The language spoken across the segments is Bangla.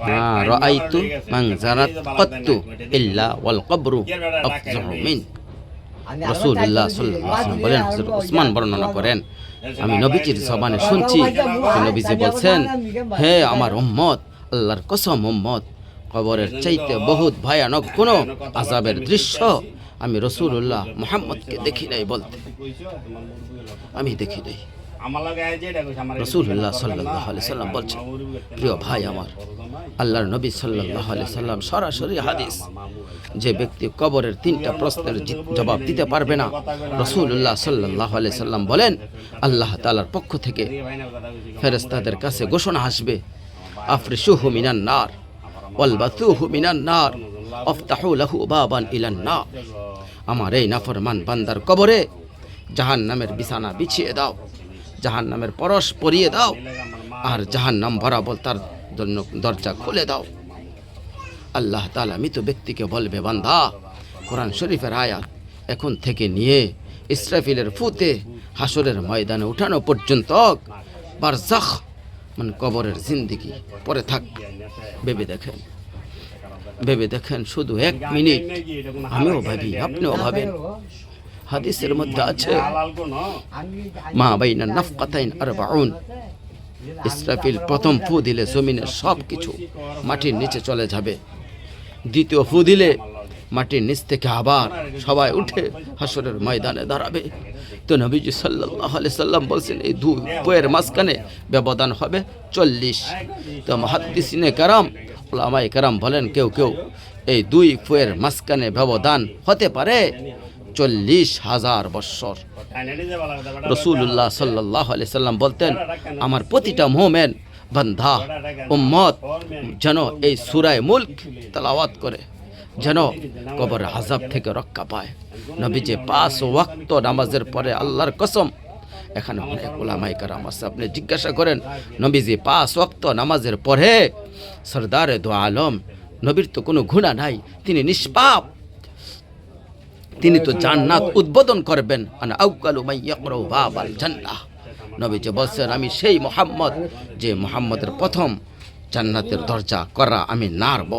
মা রাআইতু মানজারাত কাত্তু ইল্লা ওয়াল কবরু আফজাহু মিন। রাসূলুল্লাহ সাল্লাল্লাহু আলাইহি ওয়াসাল্লাম বলেন, হযরত ওসমান বর্ণনা করেন, আমি নবীজির জবানে শুনছি যে নবীজি বলছেন, হে আমার উম্মত, আল্লাহর কসম উম্মত, কবরের চাইতে বহুত ভয়ানক কোনো আযাবের দৃশ্য আমি রাসূলুল্লাহ মুহাম্মদকে দেখি নাই বলতে, আমি দেখি নাই। রাসূলুল্লাহ সাল্লাল্লাহু আলাইহি সাল্লাম বলছেন, প্রিয় ভাই আমার, আল্লাহর নবী সাল্লাল্লাহু আলাইহি সাল্লাম সরাসরি হাদিস, যে ব্যক্তি কবরের 3টা প্রশ্নের জবাব দিতে পারবে না, রাসূলুল্লাহ সাল্লাল্লাহু আলাইহি সাল্লাম বলেন, আল্লাহ তাআলার পক্ষ থেকে ফেরেশতাদের কাছে ঘোষণা আসবে, আফরিশুহু মিনান নার ওয়ালবাতুহু মিনান নার আফতাহু লাহু বাবান ইলান নার। আমার এই নাফরমান বান্দার কবরে জাহান্নামের বিছানা বিছিয়ে দাও, জাহান্নামের পরশ পরিয়ে দাও, আর জাহান্নাম বরাবর তার জন্য দরজা খুলে দাও। আল্লাহ তাআলা মৃত ব্যক্তিকে বলবে, বান্দা, কোরআন শরীফের আয়াত এখন থেকে নিয়ে ইসরাফিলের ফুতে হাসরের ময়দানে উঠানো পর্যন্ত বারজাখ মানে কবরের জিন্দেগি পরে থাক। ভেবে দেখেন শুধু 1 মিনিট, আমিও ভাবি, আপনিও ভাবেন। হাদিসের মধ্যে আছে, মা বাইনা নাফকাতাইন আরবাউন, ইসরাফিল প্রথম ফু দিলে জমিনের সব কিছু মাটির নিচে চলে যাবে, দ্বিতীয় ফু দিলে মাটির নিচ থেকে আবার সবাই উঠে হাসরের ময়দানে দাঁড়াবে। তো নবীজি সাল্লাল্লাহু আলাইহি সাল্লাম বলছেন, এই 2 ফুয়ের মাঝখানে ব্যবধান হবে 40। তো মুহাদ্দিসিনে কেরাম, উলামায়ে কেরাম বলেন, কেউ কেউ এই 2 ফুয়ের মাঝখানে ব্যবধান হতে পারে 40,000 বৎসর। রাসূলুল্লাহ সাল্লাল্লাহু আলাইহি সাল্লাম বলতেন, আমার প্রতিটা মুমিন বান্দা উম্মত যেন এই সূরা মুলক তেলাওয়াত করে, যেন কবর আযাব থেকে রক্ষা পায়। নবীজি 5 ওয়াক্ত নামাজের পরে, আল্লাহর কসম, এখানে অনেক উলামায়ে কেরাম আছে, আপনি জিজ্ঞাসা করেন, নবীজি 5 ওয়াক্ত নামাজের পরে, সরদারে দু আলম, নবীর তো কোনো গুনাহ নাই, তিনি নিষ্পাপ, তিনি তো জান্নাত উদ্বোধন করবেন। আনা আউকালু মান ইয়াকরাউ বাবাল জান্নাহ। নবীজি বলছেন, আমি সেই মুহাম্মদ, যে মুহাম্মদের প্রথম জান্নাতের দরজা করা আমি নাড়ব,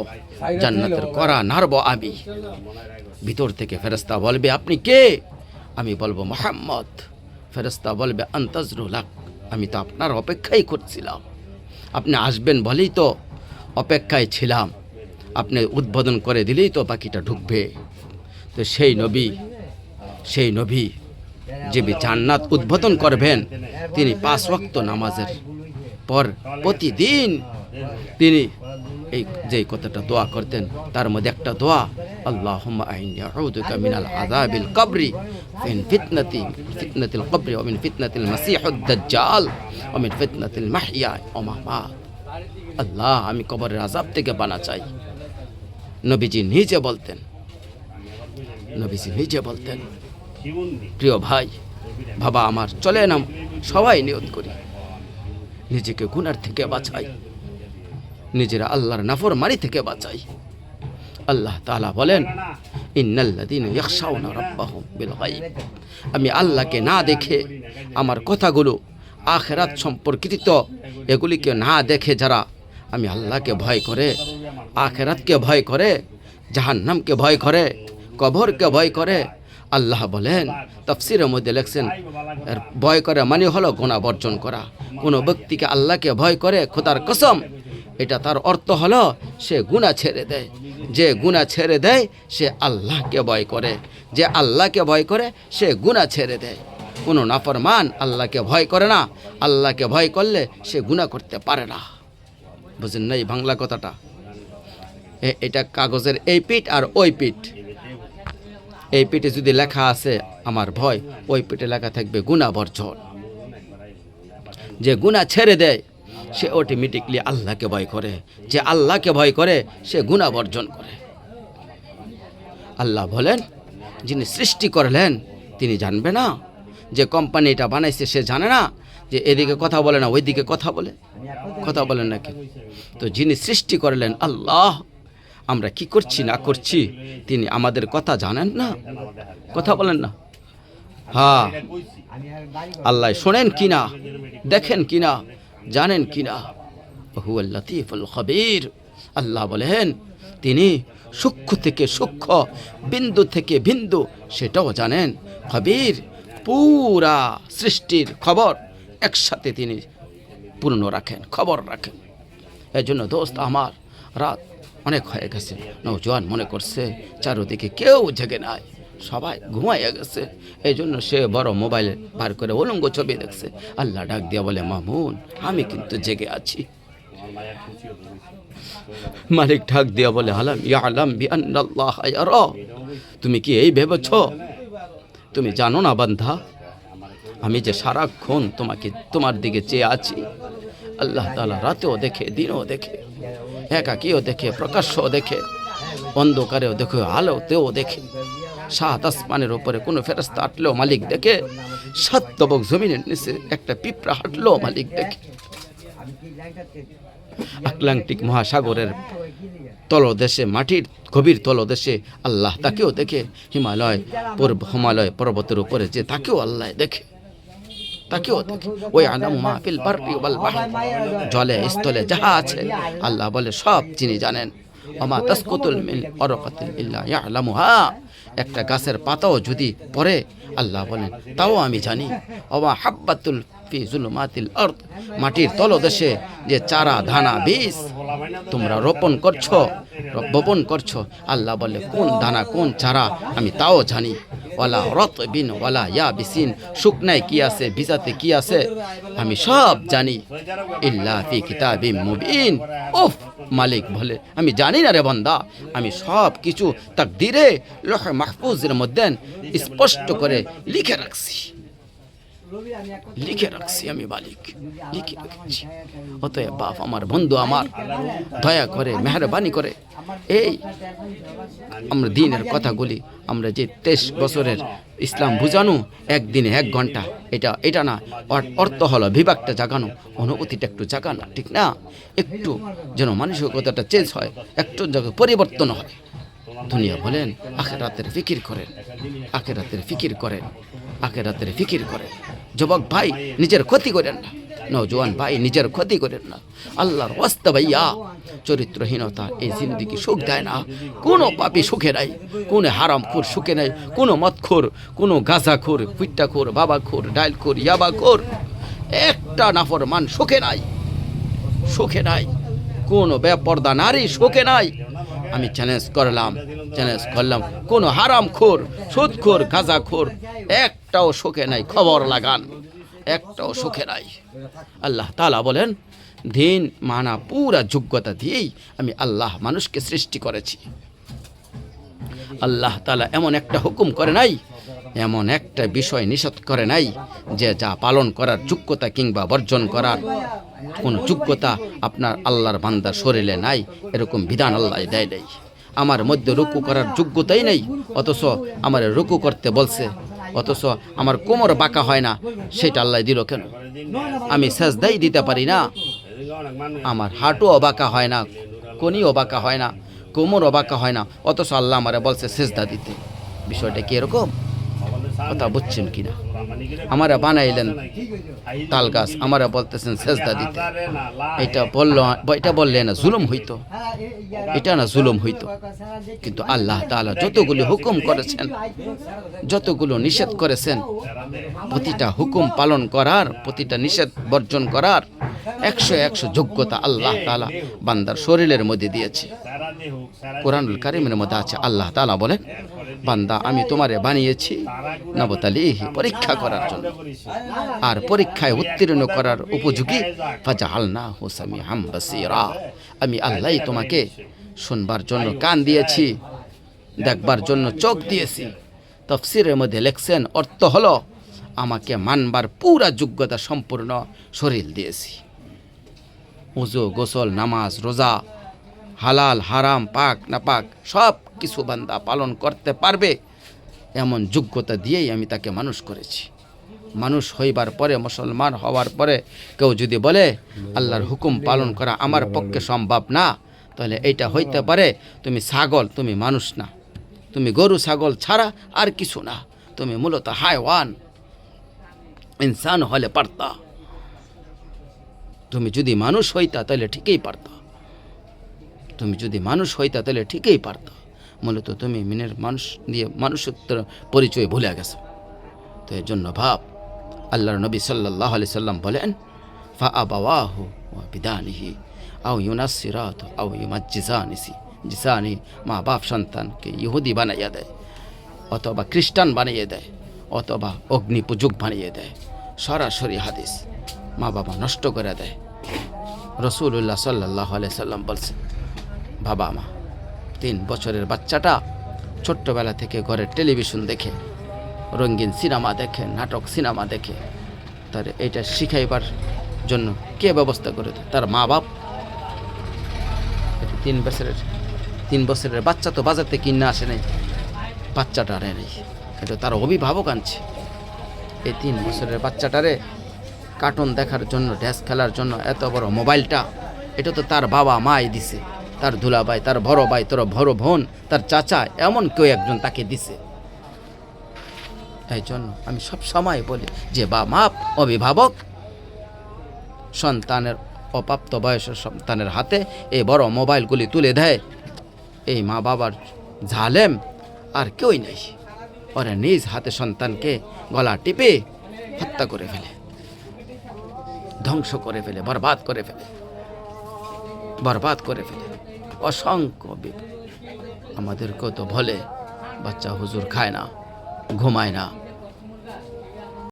জান্নাতের করা নাড়ব আমি। ভিতর থেকে ফেরেশতা বলবে, আপনি কে? আমি বলবো, মুহাম্মদ। ফেরেশতা বলবে, আনতাজরুল হক, আমি তো আপনার অপেক্ষাই করছিলাম, আপনি আসবেন বলেই তো অপেক্ষায় ছিলাম, আপনি উদ্বোধন করে দিলেই তো বাকিটা ঢুকবে। তো সেই নবী যে জান্নাত উদ্বোধন করবেন, তিনি 5 ওয়াক্ত নামাজের পর প্রতিদিন তিনি এই যে কথাটা দোয়া করতেন, তার মধ্যে একটা দোয়া, আল্লাহুম্মা আইন্নী আউযুকা মিনাল আযাবিল কবরি মিন ফিতনাতিল কবরি ওয়া মিন ফিতনাতিল মাসিহুদ দাজ্জাল ওয়া মিন ফিতনাতিল মাহইয়া ওয়া মামাত। আল্লাহ, আমি কবরের আযাব থেকে বাঁচা চাই। নবীজি নিজে বলতেন, প্রিয় ভাই, বাবা আমার, চলে না সবাই নিয়ত করি, নিজেকে গুনার থেকে বাঁচাই, নিজেরা আল্লাহর নাফরমানি থেকে বাঁচাই। আল্লাহ তাআলা বলেন, ইন্নাল্লাযীনা ইয়াখশাউনা রাব্বাহুম বিল গায়ব, আমি আল্লাহকে না দেখে, আমার কথাগুলো আখিরাত সম্পর্কিত এগুলিকে না দেখে যারা আমি আল্লাহকে ভয় করে, আখিরাতকে ভয় করে, জাহান্নামকে ভয় করে, কবরকে ভয় করে, আল্লাহ বলেন, তাফসীরের মধ্যে লেখছেন, ভয় করে মানে হলো গুনাহ বর্জন করা। কোনো ব্যক্তিকে আল্লাহকে ভয় করে, খোদার কসম, এটা তার অর্থ হলো সে গুনাহ ছেড়ে দেয়। যে গুনাহ ছেড়ে দেয় সে আল্লাহকে ভয় করে, যে আল্লাহকে ভয় করে সে গুনাহ ছেড়ে দেয়। কোনো নাফরমান আল্লাহকে ভয় করে না, আল্লাহকে ভয় করলে সে গুনাহ করতে পারে না। বুঝেন না এই বাংলা কথাটা? এটা কাগজের এই পিঠ আর ওই পিঠ। এই পিঠে যদি লেখা আছে আমার ভয়, ওই পিঠে লেখা থাকবে গুনাহ বর্জন। যে গুনাহ ছেড়ে দেয় সে অটোমেটিকলি আল্লাহকে ভয় করে, যে আল্লাহকে ভয় করে সে গুনাহ বর্জন করে। আল্লাহ বলেন, যিনি সৃষ্টি করলেন তিনি জানবে না? যে কোম্পানিটা বানাইছে সে জানে না যে এদিকে কথা বলে না ওইদিকে কথা বলেন নাকি? তো যিনি সৃষ্টি করলেন আল্লাহ, আমরা কি করছি না করছি তিনি আমাদের কথা জানেন না? কথা বলেন না? হ্যাঁ, আল্লাহ শোনেন কিনা, দেখেন কিনা, জানেন কিনা? হুয়াল লতীফুল খবীর। আল্লাহ বলেন তিনি সূক্ষ্ম থেকে সূক্ষ্ম, বিন্দু থেকে বিন্দু সেটাও জানেন। খবীর, পুরা সৃষ্টির খবর একসাথে তিনি পূর্ণ রাখেন, খবর রাখেন। এই জন্য দোস্ত আমার, রাত অনেক হয়ে গেছে, নৌজওয়ান মনে করছে চারোদিকে কেউ জেগে নাই, সবাই ঘুমাইয়া গেছে। এই জন্য সে বড় মোবাইল বার করে উলঙ্গ ছবি দেখছে। আল্লাহ ডাক দিয়া বলে, মামুন আমি কিন্তু জেগে আছি। মালিক ঢাক দিয়া বলে, আলাম ইয়ালাম বিআন্নাল্লাহ ইয়ারা, তুমি কি এই ভেবেছ, তুমি জানো না বান্দা, আমি যে সারাক্ষণ তোমার দিকে চেয়ে আছি। আল্লাহ তাআলা রাতেও দেখে, দিনও দেখে, একাকীও দেখে, প্রকাশ্যও দেখে, অন্ধকারেও দেখে, আলোতেও দেখে। সাত আসমানের উপরে কোনো ফেরেশতা হাঁটলেও মালিক দেখে, সাত তবক জমিনের নিচে একটা পিঁপড়া হাঁটলেও মালিক দেখে। আটলান্টিক মহাসাগরের তলদেশে, মাটির গভীর তলদেশে আল্লাহ তাকেও দেখে। হিমালয় পর্বতের উপরে যে তাকেও আল্লাহ দেখে, তাকেও দেখে। ওই আলামু মা ফিল বাররি ওয়াল বাহর, জলে স্থলে যাহা আছে আল্লাহ বলে সব তিনি জানেন। ওমা তাসকুতুল মিন ওয়ারাকাতিন ইল্লা ইয়ালামুহা, একটা গাছের পাতাও যদি পড়ে আল্লাহ বলেন তাও আমি জানি। ওমা হাব্বাতুল ফি জুলুমাতিল আরদ, মাটির তলদেশে যে চারা দানা বীজ তোমরা বপন করছো আল্লাহ বলে কোন দানা কোন চারা আমি তাও জানি। ওয়ালা রাতবিন ওয়ালা ইয়াবিসিন, শুকনায় কি আছে ভিজাতে কি আছে আমি সব জানি। ইল্লা ফি কিতাবিম মুবিন, উফ মালিক বলে আমি জানি না রে বান্দা, আমি সব কিছু তাকদীরে লৌহে মাহফুজের মধ্যে স্পষ্ট করে লিখে রাখছি আমি মালিক, লিখে রেখেছি। অতএব বাপ আমার, বন্ধু আমার, দয়া করে মেহরবানি করে এই আমরা দিনের কথাগুলি, আমরা যে 23 বছরের ইসলাম বুঝানো, একদিনে 1 ঘন্টা, এটা না, অর্থ হলো বিভাগটা জাগানো, অনুভূতিটা একটু জাগানো, ঠিক না? একটু যেন মানসিকতাটা চেঞ্জ হয়, একটু পরিবর্তন হয়। দুনিয়া বলেন আখিরাতের ফিকির করেন, আখিরাতের ফিকির করেন, আখিরাতের ফিকির করেন। যুবক ভাই নিজের ক্ষতি করেন না, নওজোয়ান ভাই নিজের ক্ষতি করেন না। আল্লাহর ওয়াস্তে ভাইয়া, চরিত্রহীনতা এই জিন্দেগি সুখ দেয় না। কোনো পাপী সুখে নাই, কোনো হারামখোর সুখে নাই, কোনো মদখোর, কোনো গাঁজাখোর, পিট্টাখোর, বাবাখোর, ডাইলখোর, ইয়াবাখোর, একটা নাফরমান সুখে নাই, সুখে নাই। কোনো বেপর্দা নারী সুখে নাই। আমি চ্যালেঞ্জ করলাম, কোনো হারামখোর, সুদখোর, গাঁজাখোর একটাও সুখে নাই। খবর লাগান, একটাও সুখে নাই। আল্লাহ তাআলা বলেন দিন মানা পুরা যোগ্যতা দিয়েই আমি আল্লাহ মানুষকে সৃষ্টি করেছি। আল্লাহ তাআলা এমন একটা হুকুম করে নাই, এমন একটা বিষয় নিষেধ করে নাই যে যা পালন করার যোগ্যতা কিংবা বর্জন করার কোন যোগ্যতা আপনার আল্লাহর বান্দার শরীরে নাই, এরকম বিধান আল্লাহ দেয় নাই। আমার মধ্যে রুকু করার যোগ্যতাই নেই, অথচ আমার রুকু করতে বলছে, অথচ আমার কোমর বাঁকা হয় না, সেটা আল্লাহ দিল কেন? আমি সেজদাই দিতে পারি না, আমার হাঁটুও বাঁকা হয় না, কোনিও বাঁকা হয় না, কোমরও বাঁকা হয় না, অথচ আল্লাহ আমারে বলছে সেজদা দিতে। বিষয়টা কি এরকম? কথা বুঝছেন কিনা? আমারা বানাইলেন তাল গাছ, আমারা বলতেছেন সেজদা দিতে। এটা বললে না জুলুম হইতো, এটা না জুলুম হইতো। কিন্তু আল্লাহ তাআলা যতগুলো হুকুম করেছেন, যতগুলো নিষেধ করেছেন, প্রতিটা হুকুম পালন করার, প্রতিটা নিষেধ বর্জন করার 100 যোগ্যতা আল্লাহ তাআলা বান্দার শরীরের মধ্যে দিয়েছে। কোরআনুল কারীমের মধ্যে আছে, আল্লাহ তাআলা বলেন বান্দা আমি তোমারে বানিয়েছি নবতালিহি, পরীক্ষা করার জন্য, আর পরীক্ষায় উত্তীর্ণ করার উপযোগী। ফাজআলনাহু সামিআম বাসীরা, আমি আল্লাহ তোমাকে শুনবার জন্য কান দিয়েছি, দেখবার জন্য চোখ দিয়েছি। তাফসীরের মধ্যে লেখছেন অর্থ হলো আমাকে মানবার পুরা যোগ্যতা সম্পূর্ণ শরীর দিয়েছি। ওযু, গোসল, নামাজ, রোজা, হালাল হারাম, পাক না পাক সব কিছু বান্দা পালন করতে পারবে, এমন যোগ্যতা দিয়েই আমি তাকে মানুষ করেছি। মানুষ হইবার পরে, মুসলমান হওয়ার পরে কেউ যদি বলে আল্লাহর হুকুম পালন করা আমার পক্ষে সম্ভব না, তাহলে এইটা হইতে পারে তুমি ছাগল, তুমি মানুষ না, তুমি গরু ছাগল ছাড়া আর কিছু না, তুমি মূলত হায়ওয়ান। ইনসান হলে পারতা। তুমি যদি মানুষ হইতা তাহলে ঠিকই পারতা, তুমি যদি মানুষ হইতা তাহলে ঠিকই পারতা। মূলত তুমি মিনের মানুষ দিয়ে মানুষত্বের পরিচয় ভুলে গেছো। তো এর জন্য ভাব, আল্লাহর নবী সাল্লাল্লাহু আলাইহি সাল্লাম বলেন, ফা আবাওয়াহু ওয়া বিদানিহি আও ইউনাসসিরাতু আও জিসানি, মা বাপ সন্তানকে ইহুদি বানাইয়া দেয়, অথবা খ্রিস্টান বানিয়ে দেয়, অথবা অগ্নি পূজক বানিয়ে দেয়। সরাসরি হাদিস, মা বাবা নষ্ট করে দেয়। রাসূলুল্লাহ সাল্লাল্লাহু আলাইহি সাল্লাম বলছেন, বাবা মা 3 বছরের বাচ্চাটা ছোট্টবেলা থেকে ঘরে টেলিভিশন দেখে, রঙিন সিনেমা দেখে, নাটক সিনেমা দেখে, তার এটা শিখাইবার জন্য কে ব্যবস্থা করে দেয়? তার মা বাপ। 3 বছরের বাচ্চা তো বাজার থেকে কিনে আসে নাই, বাচ্চাটা আনে নেই, এটা তার অভিভাবক আনছে। এই 3 বছরের বাচ্চাটারে কার্টুন দেখার জন্য, ড্যাস খেলার জন্য এত বড় মোবাইলটা, এটা তো তার বাবা মাই দিছে, তার দুলাভাই, তার বড় ভাই, তোর বড় বোন, তার চাচা, এমন কেউ একজন তাকে দিছে। এই জন্য আমি সব সময় বলি যে বা মাপ অভিভাবক সন্তানের, অপ্রাপ্ত বয়সের সন্তানের হাতে এই বড় মোবাইলগুলি তুলে দেয়, এই মা বাবার জালেম আর কেউই নেই। ওরা নিজ হাতে সন্তানকে গলা টিপে হত্যা করে ফেলে, ধ্বংস করে ফেলে, বরবাদ করে ফেলে। অসংখ্য আমাদেরকেও তো বলে বাচ্চা হুজুর খায় না, ঘুমায় না,